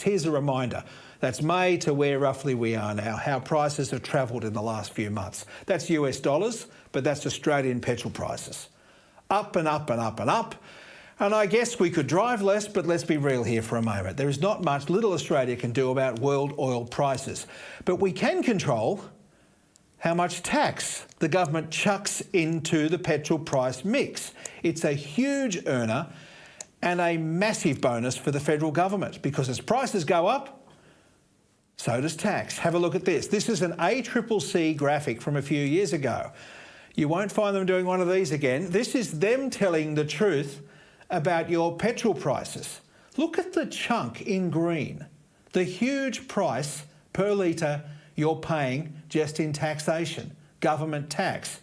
Aussies. Here's a reminder. That's May to where roughly we are now, how prices have travelled in the last few months. That's US dollars, but that's Australian petrol prices. Up and up and up and up. And I guess we could drive less, but let's be real here for a moment. There is not much little Australia can do about world oil prices. But we can control how much tax the government chucks into the petrol price mix. It's a huge earner and a massive bonus for the federal government, because as prices go up, so does tax. Have a look at this. This is an ACCC graphic from a few years ago. You won't find them doing one of these again. This is them telling the truth about your petrol prices. Look at the chunk in green, the huge price per litre you're paying just in taxation, government tax.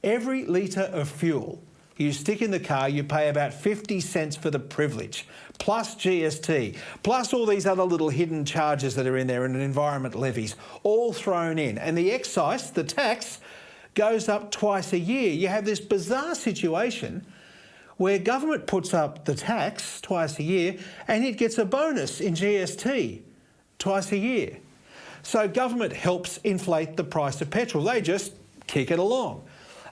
Every litre of fuel you stick in the car, you pay about 50 cents for the privilege, plus GST, plus all these other little hidden charges that are in there and environment levies, all thrown in. And the excise, the tax, goes up twice a year. You have this bizarre situation where government puts up the tax twice a year and it gets a bonus in GST twice a year. So government helps inflate the price of petrol. They just kick it along.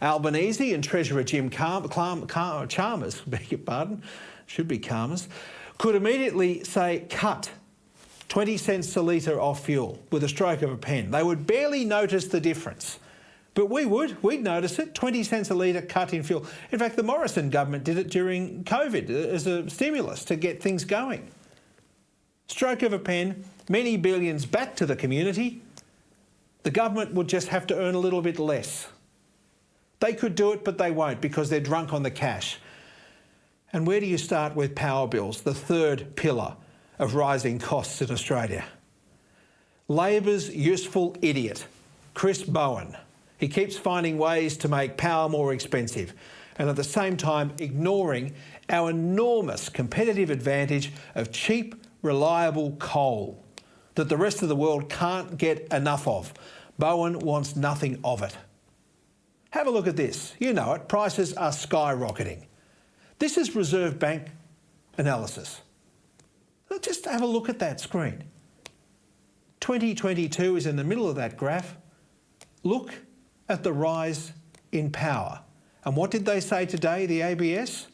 Albanese and Treasurer Jim Chalmers, beg your pardon, should be Chalmers, could immediately say cut 20 cents a litre off fuel with a stroke of a pen. They would barely notice the difference. But we'd notice it, 20 cents a litre cut in fuel. In fact, the Morrison government did it during COVID as a stimulus to get things going. Stroke of a pen, many billions back to the community. The government would just have to earn a little bit less. They could do it, but they won't because they're drunk on the cash. And where do you start with power bills, the third pillar of rising costs in Australia? Labor's useful idiot, Chris Bowen. He keeps finding ways to make power more expensive and at the same time ignoring our enormous competitive advantage of cheap, reliable coal that the rest of the world can't get enough of. Bowen wants nothing of it. Have a look at this. You know it, prices are skyrocketing. This is Reserve Bank analysis. Just have a look at that screen. 2022 is in the middle of that graph. Look at the rise in power. And what did they say today, the ABS?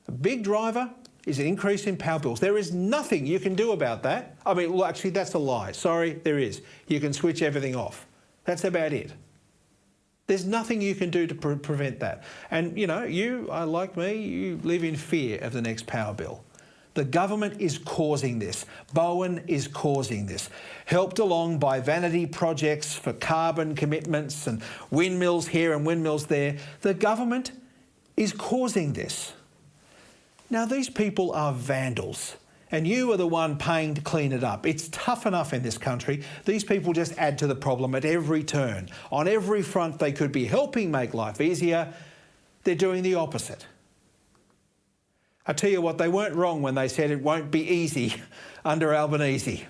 A big driver is an increase in power bills. There is nothing you can do about that. I mean, well, actually, that's a lie. Sorry, there is. You can switch everything off. That's about it. There's nothing you can do to prevent that. And, you know, you, like me, you live in fear of the next power bill. The government is causing this. Bowen is causing this. Helped along by vanity projects for carbon commitments and windmills here and windmills there. The government is causing this. Now, these people are vandals, and you are the one paying to clean it up. It's tough enough in this country. These people just add to the problem at every turn. On every front, they could be helping make life easier. They're doing the opposite. I tell you what, they weren't wrong when they said it won't be easy under Albanese.